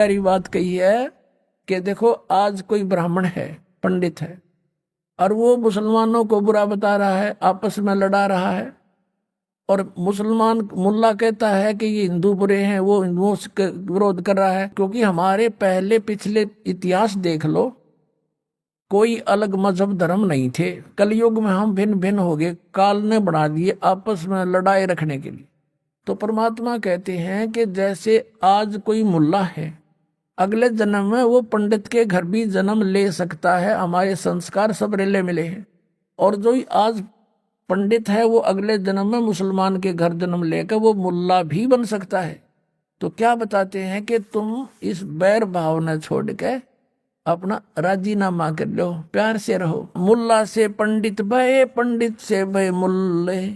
सारी बात कही है कि देखो आज कोई ब्राह्मण है, पंडित है, और वो मुसलमानों को बुरा बता रहा है, आपस में लड़ा रहा है, और मुसलमान मुल्ला कहता है कि ये हिंदू बुरे हैं, वो हिंदुओं से विरोध कर रहा है। क्योंकि हमारे पहले पिछले इतिहास देख लो, कोई अलग मजहब धर्म नहीं थे। कलयुग में हम भिन्न भिन्न हो गए, काल ने बना दिए आपस में लड़ाई रखने के लिए। तो परमात्मा कहते हैं कि जैसे आज कोई मुल्ला है, अगले जन्म में वो पंडित के घर भी जन्म ले सकता है। हमारे संस्कार सब रेले मिले हैं। और जो आज पंडित है वो अगले जन्म में मुसलमान के घर जन्म लेकर वो मुल्ला भी बन सकता है। तो क्या बताते हैं कि तुम इस बैर भावना छोड़ के अपना राजीनामा कर लो, प्यार से रहो। मुल्ला से पंडित भय, पंडित से भय मुल्ले।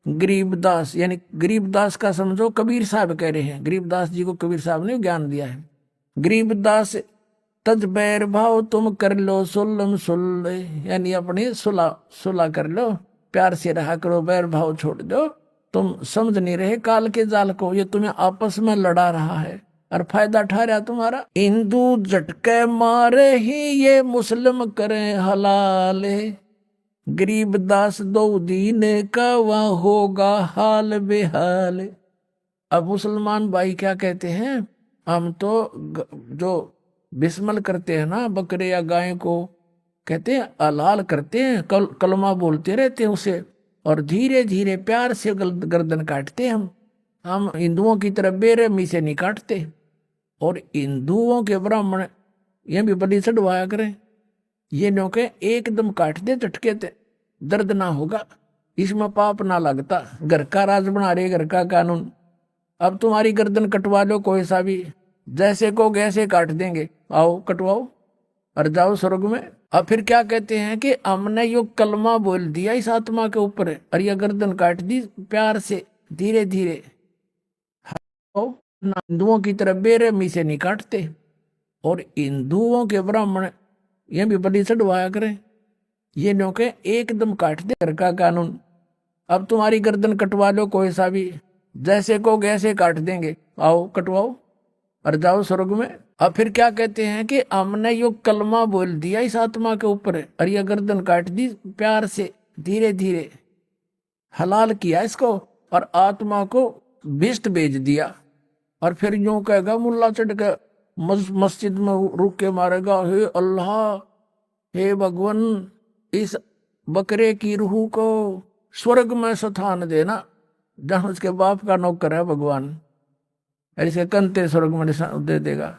गरीबदास, यानी गरीबदास का समझो कबीर साहब कह रहे हैं। गरीबदास जी को कबीर साहब ने ज्ञान दिया है। गरीबदास तज बैर भाव तुम कर लो सुल्लम सुल्ले, यानी अपनी सुला कर लो, प्यार से रहा करो, बैर भाव छोड़ दो। तुम समझ नहीं रहे काल के जाल को, ये तुम्हें आपस में लड़ा रहा है और फायदा ठा रहा तुम्हारा। हिंदू झटके मारे ही ये मुस्लिम करें हलाले। गरीबदास दो दीन का वह होगा हाल बेहाल। अब मुसलमान भाई क्या कहते हैं, हम तो जो बिस्मल करते हैं ना बकरे या गाय को, कहते हैं हलाल करते हैं, कलमा बोलते रहते हैं उसे, और धीरे धीरे प्यार से गर्दन काटते हैं। हम हिंदुओं की तरह बेरहमी से नहीं काटते। और हिंदुओं के ब्राह्मण ये भी बलि चढ़वाया करें, ये न्यों एकदम काट दे झटके ते, दर्द ना होगा, इसमें पाप ना लगता। घर का राज बना रहे, घर का कानून। अब तुम्हारी गर्दन कटवा लो कोई सा भी, जैसे को कैसे काट देंगे, आओ कटवाओ और जाओ स्वर्ग में। अब फिर क्या कहते हैं कि हमने यो कलमा बोल दिया इस आत्मा के ऊपर और यह गर्दन काट दी प्यार से धीरे धीरे। हिंदुओं की तरह बेरहमी से नहीं काटते। और हिंदुओं के ब्राह्मण ये भी बलि चढ़वाया करें, ये न्यों एकदम काट दे घर का कानून। अब तुम्हारी गर्दन कटवा लो कोई सा भी, जैसे को कैसे काट देंगे, आओ कटवाओ और जाओ स्वर्ग में। अब फिर क्या कहते हैं कि हमने यो कलमा बोल दिया इस आत्मा के ऊपर और यह गर्दन काट दी प्यार से धीरे धीरे, हलाल किया इसको और आत्मा को भिष्ट भेज दिया। और फिर यूं कहेगा मुल्ला चढ़ के मस्जिद में रुक के मारेगा, हे अल्लाह, हे भगवान, इस बकरे की रूह को स्वर्ग में स्थान देना जहां उसके बाप का नौकर है भगवान, ऐसे कंते स्वर्ग में दे देगा।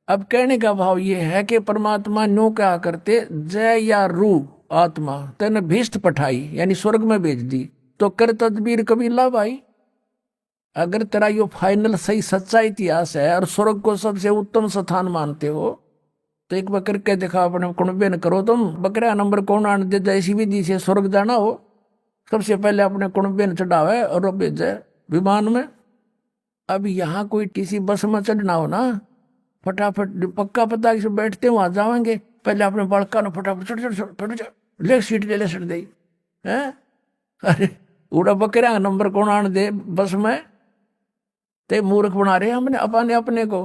अब कहने का भाव ये है कि परमात्मा न्यू क्या करते, जय या रू आत्मा तेने भिष्ट पठाई, यानी स्वर्ग में भेज दी, तो कर तदबीर कबीला भाई। अगर तेरा यो फाइनल सही सच्चा इतिहास है और स्वर्ग को सबसे उत्तम स्थान मानते हो, तो एक बार करके दिखा, अपने कुणबे न करो तुम। बकरा नंबर कौन आने दे, जैसी विधि से स्वर्ग जाना हो सबसे पहले अपने कुणबे न चढ़ावे और भेजे विमान में। अब यहाँ कोई किसी बस में चढ़ना हो ना, फटाफट पक्का पता कि बैठते वहां जाएंगे, पहले अपने बड़का न फटाफट चढ़ ले, सीट ले सट दे है। अरे उड़ा बकरा नंबर कौन आने दे बस में, ते मूर्ख बना रहे हमने अपने अपने को।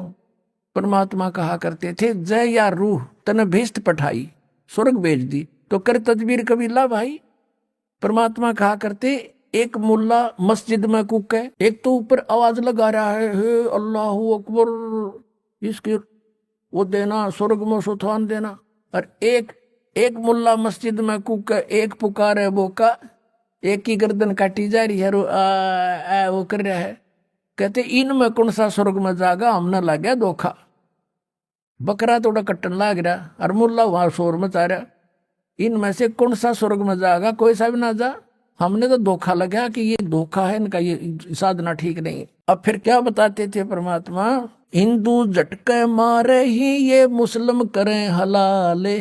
परमात्मा कहा करते थे, जय या रूह तने भिष्ट पठाई, स्वर्ग भेज दी, तो कर तदबीर कबीला भाई। परमात्मा कहा करते, एक मुल्ला मस्जिद में कूके, एक तो ऊपर आवाज लगा रहा है, हे अल्लाह अकबर, इसके वो देना स्वर्ग में सुथान देना। और एक मुल्ला मस्जिद में कूके, एक पुकार है बोका, एक की गर्दन काटी जा रही है, वो कर रहा है। कहते इनमें कौन सा स्वर्ग में जागा, हमने लग गया धोखा। बकरा थोड़ा कट्टन लाग रहा और मुल्ला वहां शोर मचा रहा, इनमें से कौन सा स्वर्ग में जाएगा, कोई सा भी ना जा। हमने तो धोखा लगा कि ये धोखा है इनका, ये साधना ठीक नहीं। अब फिर क्या बताते थे परमात्मा, हिंदू झटके मारे ही ये मुस्लिम करें हलाले।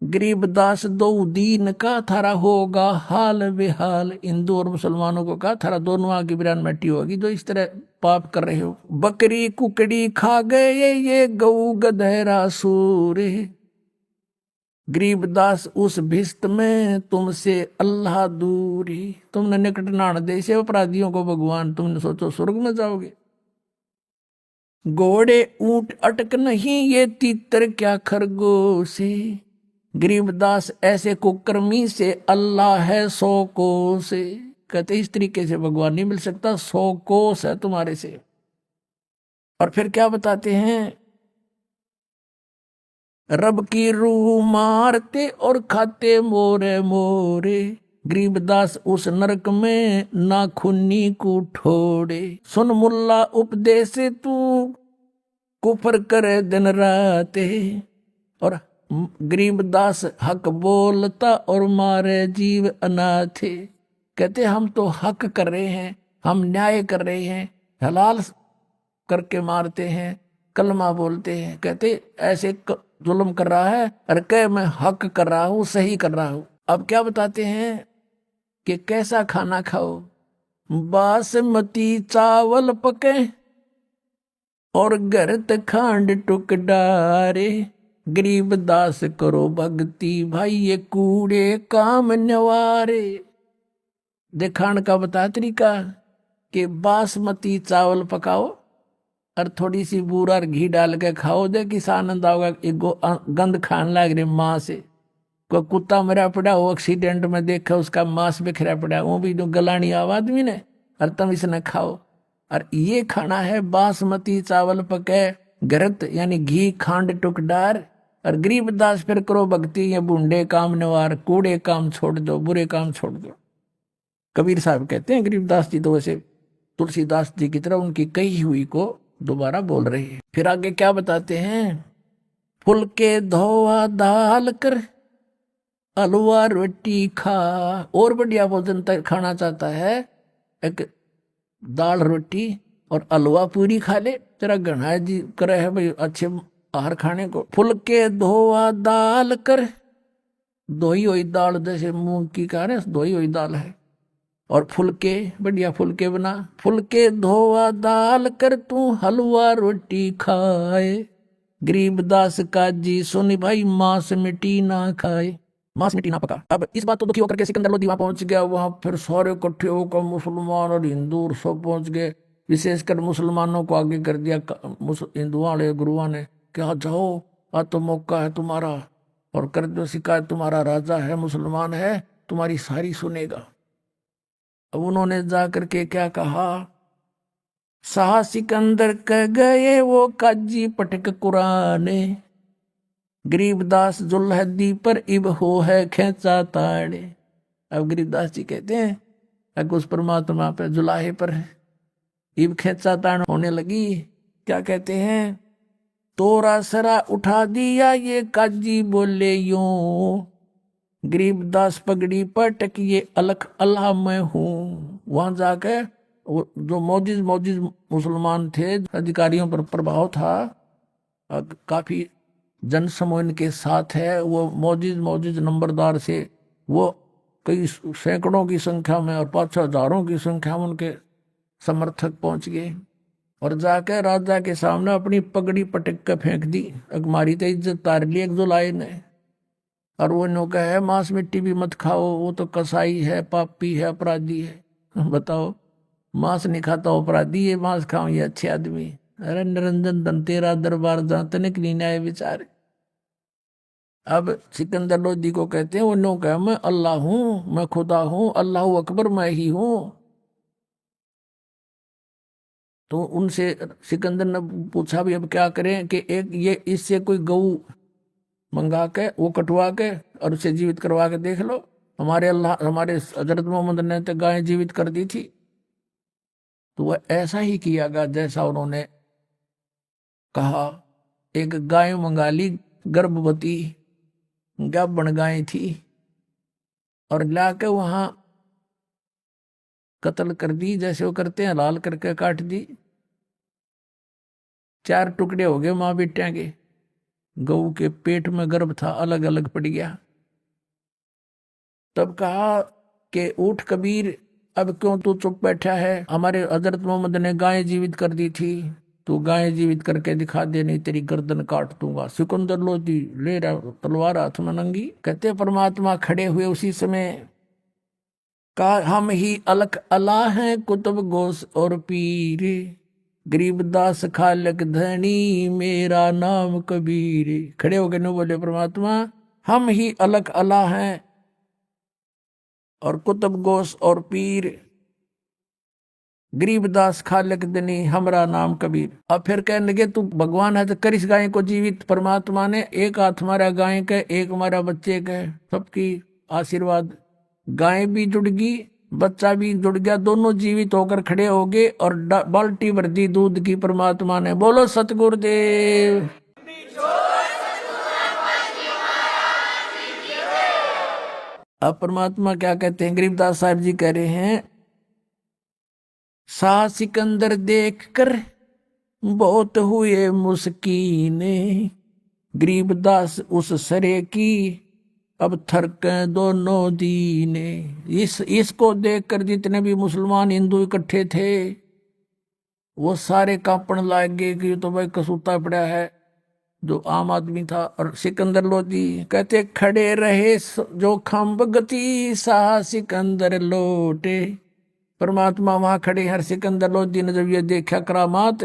गरीबदास दो दीन का थारा होगा हाल बेहाल। हिंदू और मुसलमानों को कहा थारा दोनों आगे बिरान मिट्टी होगी जो इस तरह पाप कर रहे हो। बकरी कुकड़ी खा गए ये गऊ गधेरा सूर। गरीबदास उस भिस्त में तुमसे अल्लाह दूरी। तुमने निकट नाण दे से अपराधियों को भगवान, तुमने सोचो स्वर्ग में जाओगे। घोड़े ऊंट अटक नहीं, ये तीतर क्या खरगोशे। गरीबदास ऐसे कुकर्मी से अल्लाह है 100 कोस से। कहते इस तरीके से भगवान नहीं मिल सकता, 100 कोस है तुम्हारे से। और फिर क्या बताते हैं, रब की रूह मारते और खाते मोरे मोरे। गरीबदास उस नरक में ना खूनी को ठोड़े। सुन मुल्ला उपदेश तू कुफर करे दिन रात। और गरीबदास हक बोलता और मारे जीव अनाथ। कहते हम तो हक कर रहे हैं, हम न्याय कर रहे हैं, हलाल करके मारते हैं, कलमा बोलते हैं। कहते ऐसे जुल्म कर रहा है, और कह मैं हक कर रहा हूं, सही कर रहा हूं। अब क्या बताते हैं कि कैसा खाना खाओ, बासमती चावल पके और गरत खांड टुक डारे। गरीबदास करो भक्ति भाई, ये कूड़े काम नवारे। दिखाण का बता तरीका कि बासमती चावल पकाओ और थोड़ी सी बूरा और घी डाल के खाओ, दे किस आनंद आओगा। एक गंध खान लग रही माँ से। कोई कुत्ता मरा पड़ा हो एक्सीडेंट में, देखा उसका मांस बिखरा पड़ा, वो भी जो गलानी आवा आदमी ने, और तुम इसने खाओ। और ये खाना है बासमती चावल पके गरत, यानी घी खांड टुक डार। और गरीबदास फिर करो भक्ति, ये बूढ़े काम नवार, कूड़े काम छोड़ दो, बुरे काम छोड़ दो। कबीर साहब कहते हैं गरीबदास जी तो वैसे तुलसीदास जी की तरह उनकी कही हुई को दोबारा बोल रही है। फिर आगे क्या बताते हैं, फुलके धोआ दाल कर हलवा रोटी खा। और बढ़िया भोजन खाना चाहता है, एक दाल रोटी और हलवा पूरी खा ले, तेरा घना जी करे है भाई अच्छे आहार खाने को। फुलके धोआ दाल कर, धोई हुई दाल, जैसे मूंग की कह रहे धोई हुई दाल है, और फुलके बढ़िया फुलके बना। फुलके धोआ दाल कर तू हलवा रोटी खाए। गरीबदास का जी सुन भाई, मांस मिट्टी ना खाए, मांस मिट्टी ना पका। अब इस बात तो दुखी होकर के सिकंदर लोधी वहां पहुंच गया। वहां फिर सारे इकट्ठे होकर मुसलमान और हिंदू सब पहुंच गए। विशेषकर मुसलमानों को आगे कर दिया हिंदुओं वाले गुरुओं ने, क्या जाओ आ तो मौका है तुम्हारा, और कर दो शिकायत, तुम्हारा राजा है मुसलमान है, तुम्हारी सारी सुनेगा। अब उन्होंने जाकर के क्या कहा, शाह सिकंदर कह गए वो काजी पटक कुराने। गरीबदास जुल्हदी पर इब हो है खेचा ताड़े। अब गरीबदास जी कहते हैं अब उस परमात्मा पे जुलाहे पर है, इब खेचा ताड़ होने लगी। क्या कहते हैं, तोरा सरा उठा दिया ये काजी बोले यूं। गरीबदास पगड़ी पर टकिए अलख अल्लाह मैं हूं। वहां जाके जो मौजिज मुसलमान थे, अधिकारियों पर प्रभाव था, काफी जन समूह इनके साथ है, वो मौजिज नंबरदार से वो कई सैकड़ों की संख्या में और 5-6 हजारों की संख्या में उनके समर्थक पहुंच गए। और जाकर राजा के सामने अपनी पगड़ी पटक कर फेंक दी। हमारी तो इज्जत तार ली एक जुलाए ने। और वो नो कहे मांस मिट्टी भी मत खाओ, वो तो कसाई है, पापी है, अपराधी है। बताओ, मांस नहीं खाता अपराधी है, मांस खाओ ये अच्छे आदमी। अरे निरंजन धन तेरा दरबार जहां तनिक नहीं आए विचार। अब सिकंदर लोधी को कहते हैं, वो नो कहे मैं अल्लाह हूं, मैं खुदा हूं, अल्लाह अकबर मैं ही हूं। तो उनसे सिकंदर ने पूछा भी अब क्या करें कि एक ये इससे कोई गऊ मंगा के वो कटवा के और उसे जीवित करवा के देख लो। हमारे हजरत मोहम्मद ने तो गाय जीवित कर दी थी। तो वह ऐसा ही किया गया जैसा उन्होंने कहा। एक गाय मंगा ली, गर्भवती गाभण गाय थी, और लाके वहां कत्ल कर दी, जैसे वो करते हैं, लाल करके काट दी। 4 टुकड़े हो गए माँ बेटिया के। गऊ के पेट में गर्भ था, अलग अलग पड़ गया। तब कहा कि उठ कबीर, अब क्यों तू चुप बैठा है? हमारे हजरत मोहम्मद ने गाय जीवित कर दी थी, तू गाय जीवित करके दिखा दे, नहीं तेरी गर्दन काट दूंगा। सिकंदर लोधी ले रहा तलवार हाथ में नंगी। कहते परमात्मा खड़े हुए उसी समय कहा, हम ही अलख अला हैं कुतुब गोस और पीर। गरीबदास खालक धनी मेरा नाम कबीर। खड़े हो गए न बोले परमात्मा हम ही अलग अला हैं और कुतुब गोस और पीर, गरीबदास खालक धनी हमरा नाम कबीर। अब फिर कहने लगे तू भगवान है तो कर इस गाय को जीवित। परमात्मा ने एक हाथ मारा गाय के, एक मारा बच्चे के, सबकी आशीर्वाद, गाय भी जुड़ गई बच्चा भी जुड़ गया, दोनों जीवित होकर खड़े हो गए और बाल्टी भर दी दूध की परमात्मा ने। बोलो सतगुरुदेव। अब परमात्मा क्या कहते हैं, गरीबदास साहब जी कह रहे हैं शाह सिकंदर देख कर बहुत हुए मुस्कीने, गरीबदास उस सरे की अब थरके दोनों दीने। इसको देखकर जितने भी मुसलमान हिंदू इकट्ठे थे वो सारे कांपण लग गए कि तो भाई कसूता पड़ा है, जो आम आदमी था। और सिकंदर लोधी कहते खड़े रहे जो खम्ब गति शाह सिकंदर लोटे। परमात्मा वहां खड़े हर सिकंदर लोधी ने जब ये देखा करामात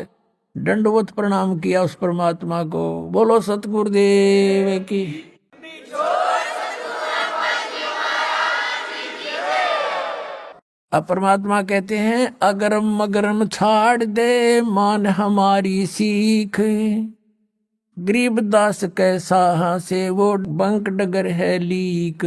दंडवत प्रणाम किया उस परमात्मा को। बोलो सतगुरुदेव की। अब परमात्मा कहते हैं अगरम मगरम छाड़ दे मान हमारी सीख, गरीबदास कैसा से वो बंक डगर है लीक,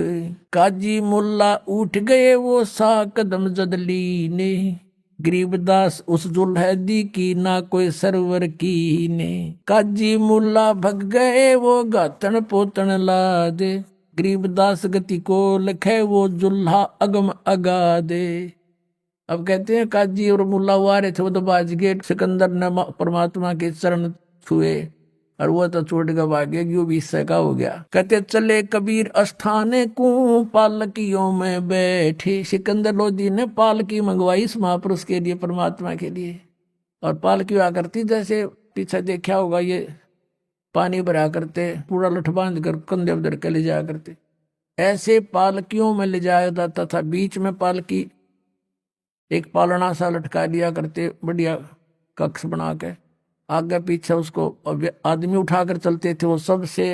काजी मुल्ला उठ गए वो सा कदम जदली ने, गरीबदास उस जुल्हदी की ना कोई सरवर की ने, काजी मुल्ला भग गए वो गातन पोतन ला दे, गरीबदास गति को लखे वो जुल्हा अगम अगा दे। अब कहते हैं काजी और मुल्ला हुआ रहे थे वो तो बाज गए, सिकंदर ने परमात्मा के चरण छुए और वो तो छोड़ के भागे, क्यों 20 का हो गया। कहते चले कबीर अस्थाने को पालकियों में बैठे, सिकंदर लोधी ने पालकी मंगवाई इस महापुरुष के लिए, परमात्मा के लिए। और पालकी हुआ करती जैसे पीछे देखा होगा ये पानी भरा करते पूरा लठ बांध कर कंधे उधर के ले जाया करते, ऐसे पालकियों में ले जाया जाता था। बीच में पालकी एक पालना सा लटका दिया करते, बढ़िया कक्ष बना के, आगे पीछे उसको आदमी उठाकर चलते थे। वो सबसे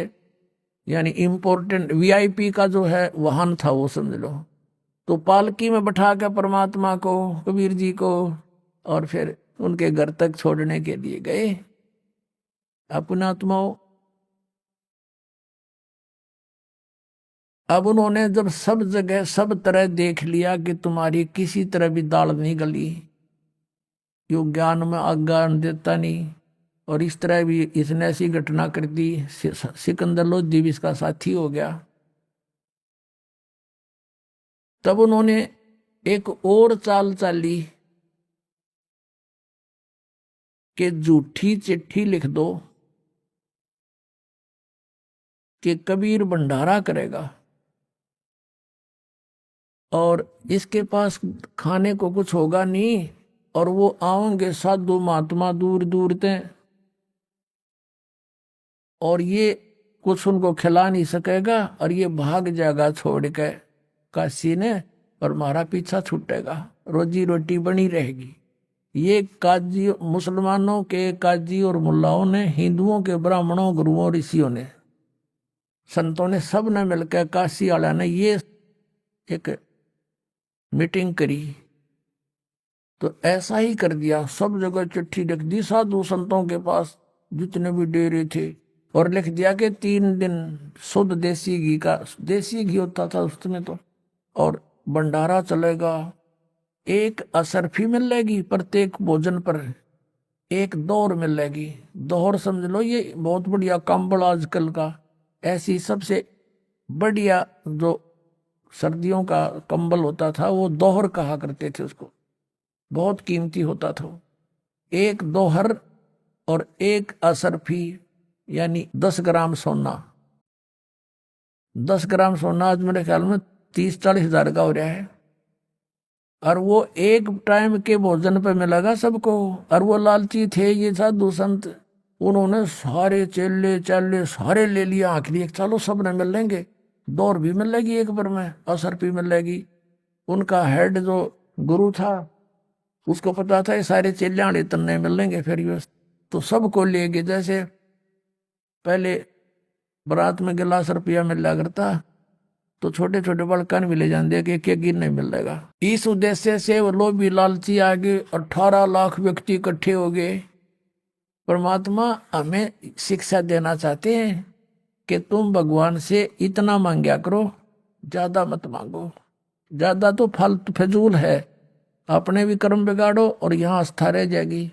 यानी इम्पोर्टेंट वीआईपी का जो है वाहन था वो समझ लो। तो पालकी में बैठा के परमात्मा को कबीर जी को और फिर उनके घर तक छोड़ने के लिए गए अपने आत्माओं। अब उन्होंने जब सब जगह सब तरह देख लिया कि तुम्हारी किसी तरह भी दाल नहीं गली, यो ज्ञान में अज्ञान देता नहीं, और इस तरह भी इसने ऐसी घटना कर दी, सिकंदर लोधी भी इसका साथी हो गया। तब उन्होंने एक और चाल चाली कि झूठी चिट्ठी लिख दो कि कबीर भंडारा करेगा और इसके पास खाने को कुछ होगा नहीं, और वो आओगे साधु महात्मा दूर दूर से, और ये कुछ उनको खिला नहीं सकेगा और ये भाग जाएगा छोड़ के काशी ने, और हमारा पीछा छूटेगा, रोजी रोटी बनी रहेगी। ये काजी मुसलमानों के काजी और मुल्लाओं ने, हिंदुओं के ब्राह्मणों गुरुओं ऋषियों ने, संतों ने, सब ने मिलकर काशी वाला ने ये एक मीटिंग करी। तो ऐसा ही कर दिया, सब जगह चिट्ठी लिख दी साधु संतों के पास जितने भी डेरे थे, और लिख दिया कि 3 दिन शुद्ध देसी घी का, देसी घी होता था उस समय तो, और भंडारा चलेगा। एक असरफी मिलेगी प्रत्येक भोजन पर, एक दौर मिलेगी। दौर समझ लो ये बहुत बढ़िया कंबल आजकल का, ऐसी सबसे बढ़िया जो सर्दियों का कंबल होता था वो दोहर कहा करते थे उसको, बहुत कीमती होता था। एक दोहर और एक असरफी यानी 10 ग्राम सोना। 10 ग्राम सोना आज मेरे ख्याल में 30-40 हजार का हो रहा है, और वो एक टाइम के भोजन पे मिलेगा सबको। और वो लालची थे ये साधु संत, उन्होंने सारे चेले चाले सारे ले लिया, आखिरी चलो सब ने मिल लेंगे, दौर भी मिलेगी एक बार में, असर भी मिलेगी। उनका हेड जो गुरु था उसको पता था ये सारे चेले तन्ने मिलेंगे फिर ये, तो सबको ले गए। जैसे पहले बारात में गिलास रुपया मिला करता, तो छोटे छोटे बालकान भी ले जाते कि एक गिर नहीं मिलेगा। इस उद्देश्य से वो लोभी लालची आ गए, 18 लाख व्यक्ति इकट्ठे हो गए। परमात्मा हमें शिक्षा देना चाहते हैं कि तुम भगवान से इतना मांगा करो, ज्यादा मत मांगो। ज्यादा तो फालतू फजूल है, अपने भी कर्म बिगाड़ो और यहाँ आस्था रह जाएगी।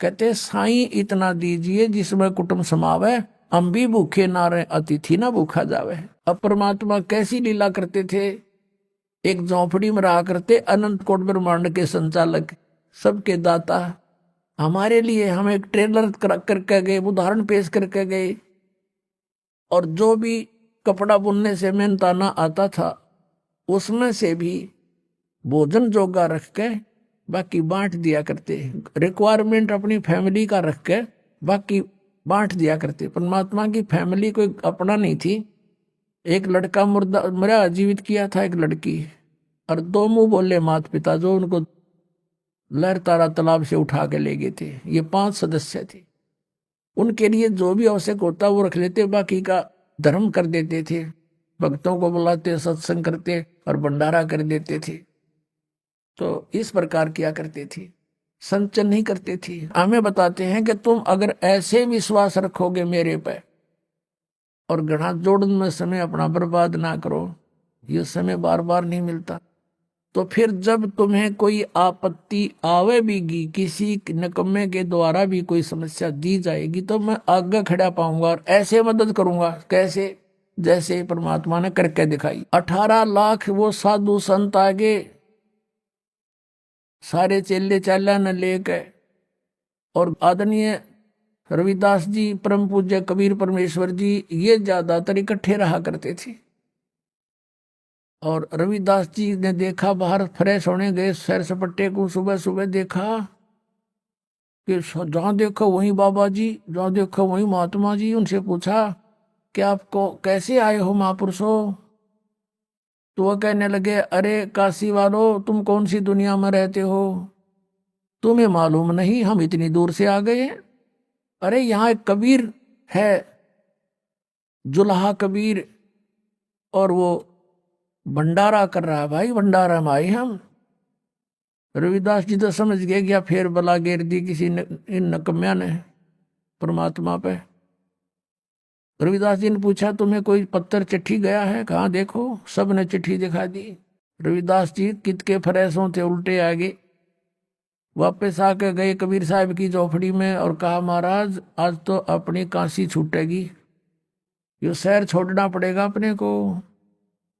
कहते साईं इतना दीजिए जिसमें कुटुंब समावे, हम भी भूखे ना रहे, अतिथि ना भूखा जावे। अब परमात्मा कैसी लीला करते थे, एक झोंपड़ी में रहा करते, अनंत कोट ब्रह्मांड के संचालक, सबके दाता। हमारे लिए हम एक ट्रेलर करके गए, उदाहरण पेश करके गए। और जो भी कपड़ा बुनने से मेहनताना आता था, उसमें से भी भोजन जोगा रख के बाकी बांट दिया करते। रिक्वायरमेंट अपनी फैमिली का रख के बाकी बांट दिया करते। परमात्मा की फैमिली कोई अपना नहीं थी। एक लड़का मरा जीवित किया था, एक लड़की, और 2 मुंह बोले माता पिता जो उनको लहर तारा तालाब से उठा के ले गए थे। ये 5 सदस्य थे। उनके लिए जो भी आवश्यक होता वो रख लेते, बाकी का धर्म कर देते थे। भक्तों को बुलाते, सत्संग करते और भंडारा कर देते थे। तो इस प्रकार किया करते थे, संचन नहीं करते थे। हमें बताते हैं कि तुम अगर ऐसे विश्वास रखोगे मेरे पे और घड़ा जोड़न में समय अपना बर्बाद ना करो, ये समय बार बार नहीं मिलता, तो फिर जब तुम्हें कोई आपत्ति आवे भी, किसी निकम्मे के द्वारा भी कोई समस्या दी जाएगी, तो मैं आगे खड़ा पाऊंगा और ऐसे मदद करूंगा। कैसे? जैसे परमात्मा ने करके दिखाई। 18 लाख वो साधु संत आगे, सारे चेले चाला न लेके, और आदरणीय रविदास जी, परम पूज्य कबीर परमेश्वर जी, ये ज्यादातर इकट्ठे रहा करते थे। और रविदास जी ने देखा, बाहर फ्रेश होने गए सैर सपट्टे को, सुबह सुबह देखा कि जहां देखो वहीं बाबा जी, जहां देखो वहीं महात्मा जी। उनसे पूछा कि आपको कैसे आए हो महापुरुषों? तो वह कहने लगे, अरे काशी वालों, तुम कौन सी दुनिया में रहते हो? तुम्हें मालूम नहीं हम इतनी दूर से आ गए हैं। अरे यहाँ एक कबीर है, जुल्हा कबीर, और वो भंडारा कर रहा है। भाई भंडारा में आए हम। रविदास जी तो समझ गए कि फिर बला घेर दी किसी इन नकम्या ने परमात्मा पे। रविदास जी ने पूछा, तुम्हें कोई पत्थर चिट्ठी गया है? कहाँ देखो। सब ने चिट्ठी दिखा दी। रविदास जी कित के फरेसों थे उल्टे आगे वापस आके गए कबीर साहब की झोपड़ी में और कहा, महाराज आज तो अपनी काशी छूटेगी, ये शहर छोड़ना पड़ेगा अपने को।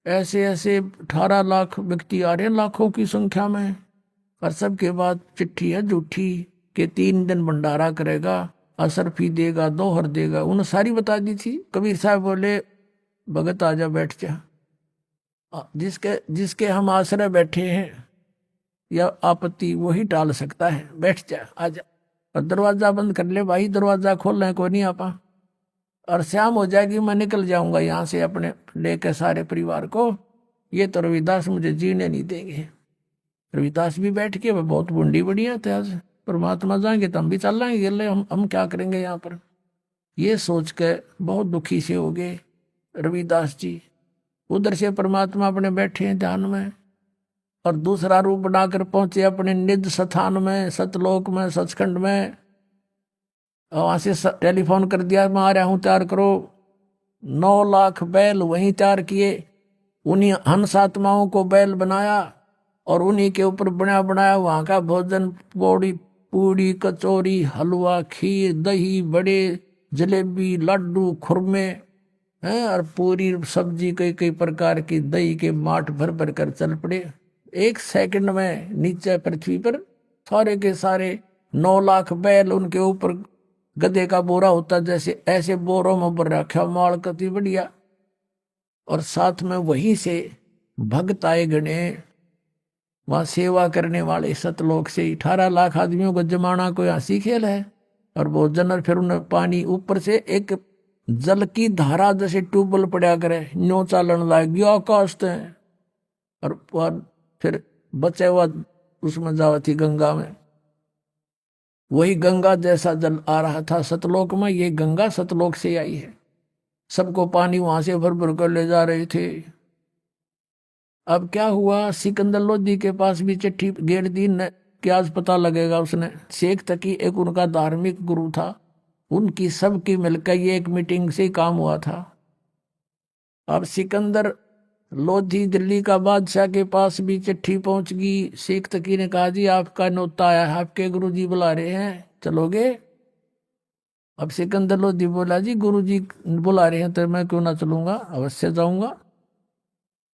ऐसे ऐसे 18 लाख व्यक्ति आ रहे हैं, लाखों की संख्या में, और सबके बाद चिट्ठी है झूठी कि 3 दिन भंडारा करेगा, असरफी देगा, दोहर देगा। उन्होंने सारी बता दी थी। कबीर साहब बोले, भगत आजा बैठ जा, जिसके हम आश्रय बैठे हैं या आपत्ति वही टाल सकता है, बैठ जा, आजा। और दरवाजा बंद कर ले भाई, दरवाजा खोल रहे को नहीं आपा, और शाम हो जाएगी मैं निकल जाऊंगा यहाँ से अपने लेकर सारे परिवार को। ये तो रविदास मुझे जीने नहीं देंगे। रविदास भी बैठ के, वह बहुत बुंडी बढ़िया थे। आज परमात्मा जाएंगे तो हम भी चल जाएंगे, गले हम क्या करेंगे यहाँ पर। ये सोच के बहुत दुखी से हो गए रविदास जी। उधर से परमात्मा अपने बैठे हैं ध्यान में, और दूसरा रूप बनाकर पहुंचे अपने निज स्थान में, सतलोक में, सचखंड में। वहां से टेलीफोन कर दिया, मैं आ रहा हूं, तैयार करो। 9 लाख बैल वहीं तैयार किए, उन्हीं हंस आत्माओं को बैल बनाया और उन्हीं के ऊपर बना बनाया वहां का भोजन, पूड़ी कचौरी, हलवा, खीर, दही, बड़े, जलेबी, लड्डू, खुरमे हैं, और पूरी सब्जी कई प्रकार की, दही के माठ भर भर कर चल पड़े। 1 सेकंड में नीचे पृथ्वी पर सारे के सारे 9 लाख बैल, उनके ऊपर गधे का बोरा होता जैसे, ऐसे बोरों में भर रखा माल, कति बढ़िया। और साथ में वहीं से भक्त आए गणे, वहां सेवा करने वाले सतलोक से। 18 लाख आदमियों को जमाना कोई हंसी खेल है। और भोजन, और फिर उन्हें पानी ऊपर से एक जल की धारा जैसे ट्यूबवेल पड़ा करे, न्यो चालन लाग गया आकाश। और फिर बचा हुआ उसमें जावा थी गंगा में, वही गंगा जैसा जल आ रहा था सतलोक में। ये गंगा सतलोक से आई है, सबको पानी वहां से भर भर कर ले जा रहे थे। अब क्या हुआ, सिकंदर लोधी के पास भी चिट्ठी गेर दी न, क्या आज पता लगेगा उसने। शेख तकी एक उनका धार्मिक गुरु था, उनकी सबकी मिलकर ये एक मीटिंग से काम हुआ था। अब सिकंदर लोधी दिल्ली का बादशाह के पास भी चिट्ठी पहुंच गई। शेख तकी ने कहा जी आपका न्योता आया है, आपके गुरुजी बुला रहे हैं, चलोगे? अब सिकंदर लोधी बोला जी गुरुजी बुला रहे हैं तो मैं क्यों ना चलूंगा, अवश्य जाऊंगा।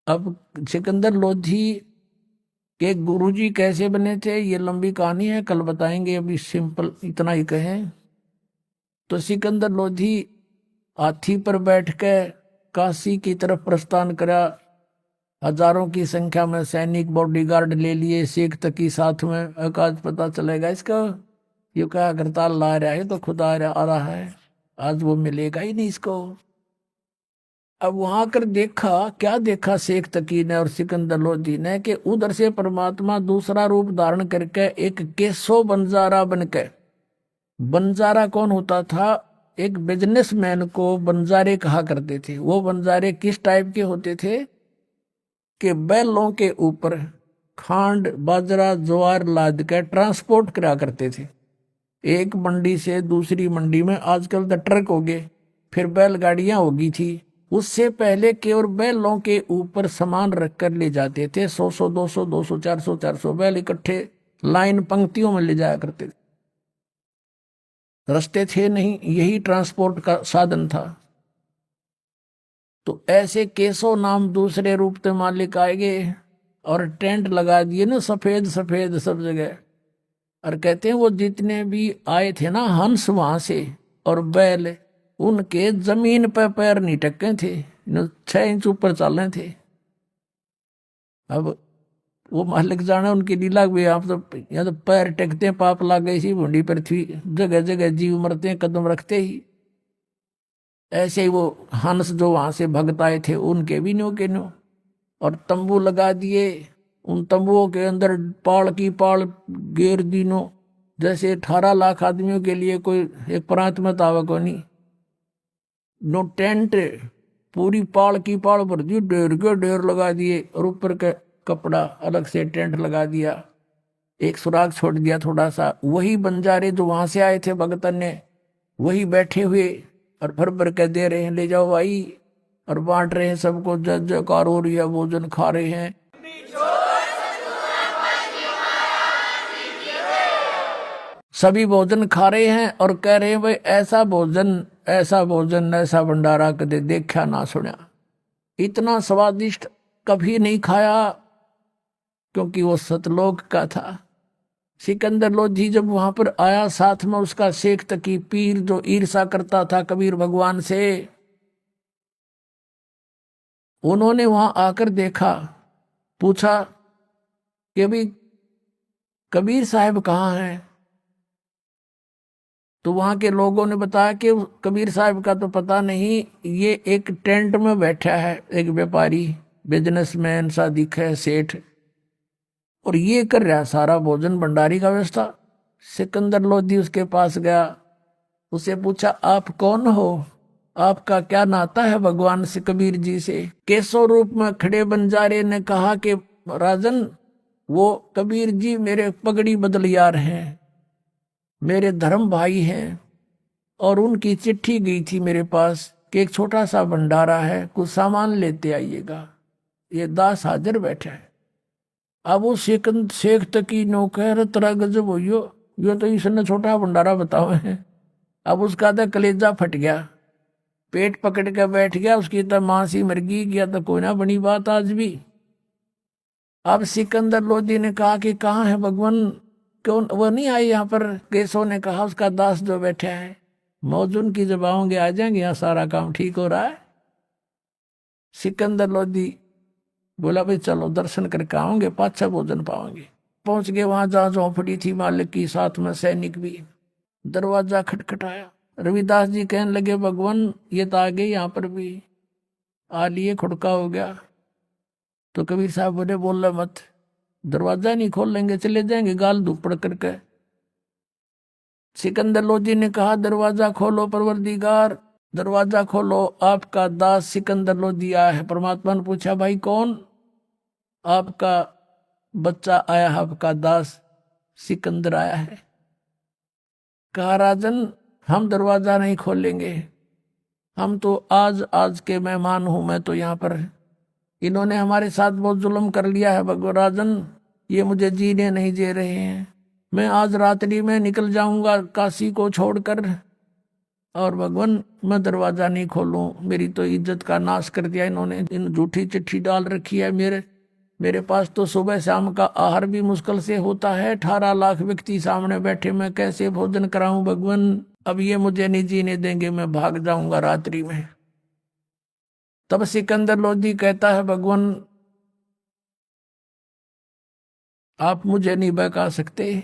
अब सिकंदर लोधी के गुरुजी कैसे बने थे ये लंबी कहानी है, कल बताएंगे, अभी सिंपल इतना ही कहें। तो सिकंदर लोधी हाथी पर बैठ के काशी की तरफ प्रस्थान करा। हजारों की संख्या में सैनिक बॉडीगार्ड ले लिए, शेख तकी साथ में। आज पता चलेगा इसका, ये क्या हड़ताल ला रहा है तो खुद आ रहा है, आज वो मिलेगा ही नहीं इसको। अब वहां कर देखा, क्या देखा शेख तकी ने और सिकंदर लोधी ने, कि उधर से परमात्मा दूसरा रूप धारण करके एक केसो बंजारा बनके। बंजारा कौन होता था? एक बिजनेसमैन को बंजारे कहा करते थे। वो बंजारे किस टाइप के होते थे कि बैलों के ऊपर खांड बाजरा ज्वार लाद के ट्रांसपोर्ट करा करते थे, एक मंडी से दूसरी मंडी में। आजकल तो ट्रक हो गए, फिर बैलगाड़ियां होगी थी। उससे पहले केवल बैलों के ऊपर सामान रख कर ले जाते थे। 100 200 200 400 बैल इकट्ठे लाइन पंक्तियों में ले जाया करते थे। रास्ते थे नहीं, यही ट्रांसपोर्ट का साधन था। तो ऐसे केसो नाम दूसरे रूप से मालिक आए गए और टेंट लगा दिए ना, सफेद सफेद सब जगह। और कहते हैं वो जितने भी आए थे ना हंस वहां से और बैल, उनके जमीन पर पैर नहीं टके थे, 6 इंच ऊपर चल रहे थे। अब वो मालिक जाने उनकी लीला भी। आप तो यहाँ तो पैर टेकते हैं पाप लाग गई सी भूडी पृथ्वी, जगह जगह जीव मरते हैं कदम रखते ही। ऐसे ही वो हंस जो वहां से भगत आए थे उनके भी न्यो के न्यो। और तंबू लगा दिए, उन तंबुओं के अंदर पाल की पाल घेर दीनो, जैसे 18 लाख आदमियों के लिए कोई एक प्रांत में तावा को नहीं। नो टेंट, पूरी पाल की पाल भर दी, ढेर के ढेर लगा दिए और ऊपर का कपड़ा अलग से टेंट लगा दिया, एक सुराग छोड़ दिया थोड़ा सा। वही बंजारे जो वहां से आए थे भगतन ने, वही बैठे हुए और भर भर के दे रहे हैं, ले जाओ भाई, और बांट रहे हैं सबको। जय जयकार हो रही है, भोजन खा रहे हैं। सभी भोजन खा रहे हैं और कह रहे हैं भाई ऐसा भोजन ऐसा भोजन ऐसा भंडारा कदे देखा ना सुना, इतना स्वादिष्ट कभी नहीं खाया, क्योंकि वो सतलोक का था। सिकंदर लोधी जब वहां पर आया, साथ में उसका शेख तकी पीर जो ईर्षा करता था कबीर भगवान से, उन्होंने वहां आकर देखा, पूछा कि अभी कबीर साहब कहाँ हैं? तो वहां के लोगों ने बताया कि कबीर साहब का तो पता नहीं, ये एक टेंट में बैठा है, एक व्यापारी बिजनेसमैन सा दिखा है, सेठ, और ये कर रहा सारा भोजन भंडारी का व्यवस्था। सिकंदर लोधी उसके पास गया, उसे पूछा आप कौन हो, आपका क्या नाता है भगवान से, कबीर जी से? केसो रूप में खड़े बंजारे ने कहा कि राजन, वो कबीर जी मेरे पगड़ी बदलियार हैं, मेरे धर्म भाई हैं, और उनकी चिट्ठी गई थी मेरे पास कि एक छोटा सा भंडारा है, कुछ सामान लेते आइएगा। ये दास हाजिर बैठा है। अब वो शेख तकी नौकर तरह गजब हो, यो तो इसने छोटा भंडारा बताओ है। अब उसका तो कलेजा फट गया, पेट पकड़ के बैठ गया, उसकी तो मां सी मर गई, गया तो कोई ना बनी बात आज भी। अब सिकंदर लोधी ने कहा कि कहाँ है भगवान, क्यों वो नहीं आए यहाँ पर? केसो ने कहा उसका दास जो बैठा है, मौजून की जब आओगे आ जाएंगे, यहाँ सारा काम ठीक हो रहा है। सिकंदर लोधी बोला भाई चलो दर्शन करके आओगे, पाछा भोजन पाओगे। पहुंच गए वहां जहाँ झोंपड़ी थी मालिक की, साथ में सैनिक भी। दरवाजा खटखटाया, रविदास जी कहने लगे भगवान ये तो आ गए, यहाँ पर भी आ लिए, खुड़का हो गया। तो कबीर साहब बोले बोल मत, दरवाजा नहीं खोल लेंगे, चले जाएंगे गाल दुपड़ करके। सिकंदर लोधी ने कहा, दरवाजा खोलो परवरदिगार, दरवाजा खोलो, आपका दास सिकंदर लोधी आया है। परमात्मा ने पूछा, भाई कौन? आपका बच्चा आया है, आपका दास सिकंदर आया है। कहा, राजन हम दरवाजा नहीं खोलेंगे, हम तो आज आज के मेहमान हूं, मैं तो यहाँ पर, इन्होंने हमारे साथ बहुत जुल्म कर लिया है भगवान राजन, ये मुझे जीने नहीं दे रहे हैं, मैं आज रात्रि में निकल जाऊंगा काशी को छोड़कर, और भगवान मैं दरवाजा नहीं खोलूं, मेरी तो इज्जत का नाश कर दिया इन्होंने, इन झूठी चिट्ठी डाल रखी है। मेरे पास तो सुबह शाम का आहार भी मुश्किल से होता है, 18 लाख व्यक्ति सामने बैठे, मैं कैसे भोजन कराऊं भगवान, अब ये मुझे नहीं जीने देंगे, मैं भाग जाऊंगा रात्रि में। तब सिकंदर लोधी कहता है, भगवान आप मुझे नहीं बहका सकते,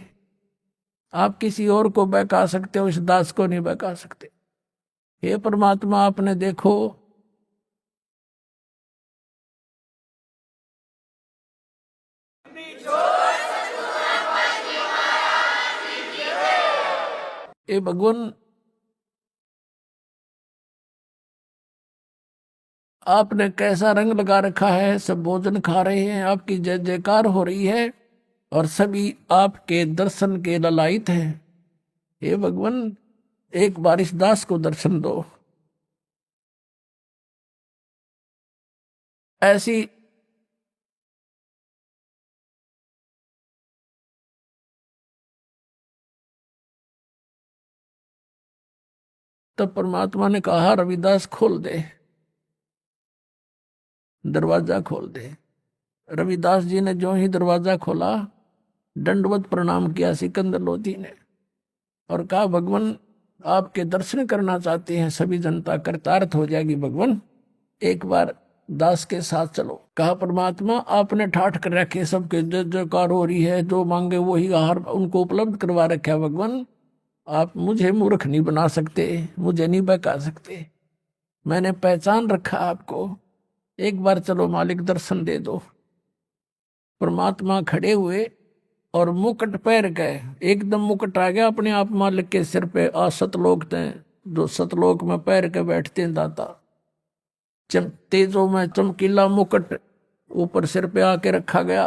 आप किसी और को बहका सकते हो, इस दास को नहीं बहका सकते। हे परमात्मा आपने देखो, ए भगवान आपने कैसा रंग लगा रखा है, सब भोजन खा रहे हैं, आपकी जय जयकार हो रही है और सभी आपके दर्शन के ललायित हैं। हे भगवान एक बार इस दास को दर्शन दो। ऐसी तब परमात्मा ने कहा, रविदास खोल दे, दरवाजा खोल दे। रविदास जी ने जो ही दरवाजा खोला, दंडवत प्रणाम किया सिकंदर लोधी ने और कहा, भगवान आपके दर्शन करना चाहते हैं सभी जनता, कृतार्थ हो जाएगी भगवान, एक बार दास के साथ चलो। कहा, परमात्मा आपने ठाठ कर रखे, सबके जय जयकार हो रही है, जो मांगे वही आहार उनको उपलब्ध करवा रखा है भगवान, आप मुझे मूर्ख नहीं बना सकते, मुझे नहीं बहका सकते, मैंने पहचान रखा आपको, एक बार चलो मालिक दर्शन दे दो। परमात्मा खड़े हुए और मुकुट पैर गए, एकदम मुकुट आ गया अपने आप मालिक के सिर पे। सतलोक थे, जो सतलोक में पैर के बैठते हैं दाता, तेजों में चमकीला मुकुट ऊपर सिर पे आके रखा गया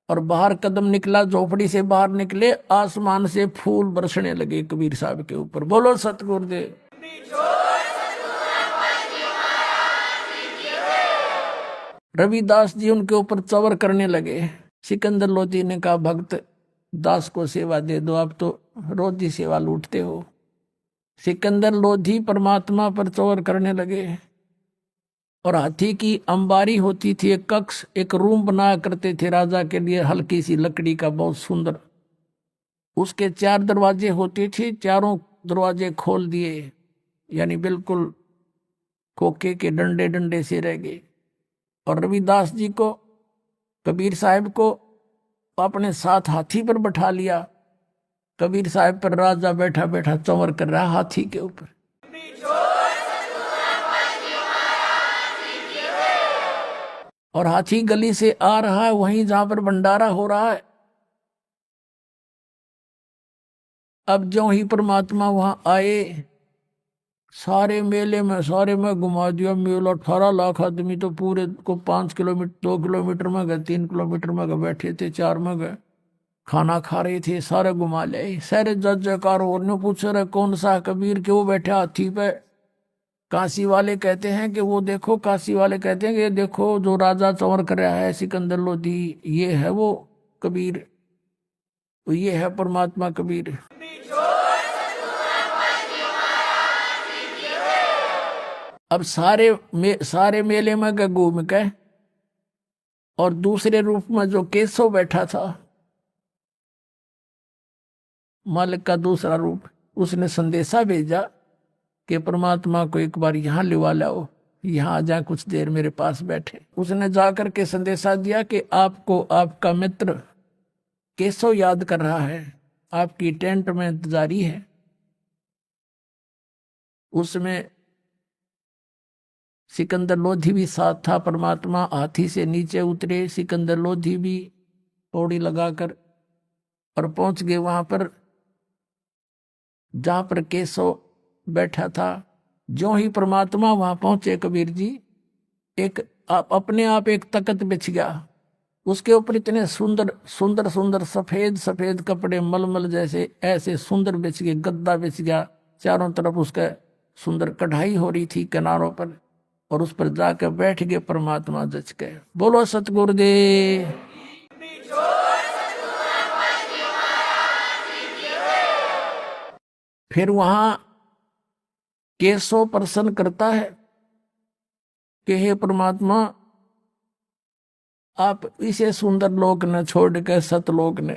और बाहर कदम निकला, झोपड़ी से बाहर निकले, आसमान से फूल बरसने लगे कबीर साहब के ऊपर। बोलो सतगुरुदेव। रविदास जी उनके ऊपर चवर करने लगे। सिकंदर लोधी ने कहा, भक्त दास को सेवा दे दो, आप तो रोज ही सेवा लूटते हो। सिकंदर लोधी परमात्मा पर चवर करने लगे और हाथी की अंबारी होती थी, एक कक्ष, एक रूम बनाया करते थे राजा के लिए, हल्की सी लकड़ी का, बहुत सुंदर, उसके 4 दरवाजे होते थे, चारों दरवाजे खोल दिए, यानी बिल्कुल खोखे के डंडे डंडे से रह गए। और रविदास जी को, कबीर साहब को अपने साथ हाथी पर बैठा लिया। कबीर साहब पर राजा बैठा बैठा चंवर कर रहा हाथी के ऊपर। और हाथी गली से आ रहा है वहीं जहां पर भंडारा हो रहा है। अब जो ही परमात्मा वहां आए, सारे मेले में, सारे में घुमा दिया मेला। 18 लाख आदमी तो पूरे को 5 किलोमीटर, 2 किलोमीटर में गए, 3 किलोमीटर में गए, बैठे थे, 4 में गए, खाना खा रहे थे, सारे घुमा ले। सारे जज जयकार और ने पूछ रहे, कौन सा कबीर के वो बैठे हाथी पे? काशी वाले कहते हैं कि वो देखो, काशी वाले कहते हैं कि ये देखो जो राजा चंवर कर रहा है सिकंदर लोधी, ये है वो कबीर, ये है परमात्मा कबीर। अब सारे मेले में गए घूम के, और दूसरे रूप में जो केशव बैठा था, मालिक का दूसरा रूप, उसने संदेशा भेजा कि परमात्मा को एक बार यहाँ लिवा लाओ, यहाँ आ जा, कुछ देर मेरे पास बैठे। उसने जाकर के संदेशा दिया कि आपको आपका मित्र केशव याद कर रहा है, आपकी टेंट में इंतजारी है। उसमें सिकंदर लोधी भी साथ था। परमात्मा हाथी से नीचे उतरे, सिकंदर लोधी भी पौड़ी लगाकर और पहुंच गए वहां पर जहां पर केशव बैठा था। ज्यों ही परमात्मा वहां पहुंचे कबीर जी, एक अपने आप एक तख्त बिछ गया, उसके ऊपर इतने सुंदर सुंदर सुंदर सफेद सफेद कपड़े मलमल जैसे ऐसे सुंदर बिछ गए, गद्दा बिछ गया, चारों तरफ उसका सुंदर कढ़ाई हो रही थी किनारों पर, और उस पर जाकर बैठ गए परमात्मा जच गए। बोलो सतगुरुदेव। फिर वहां केशव प्रसन्न करता है कि हे परमात्मा, आप इसे सुंदर लोक ने छोड़ के सतलोक ने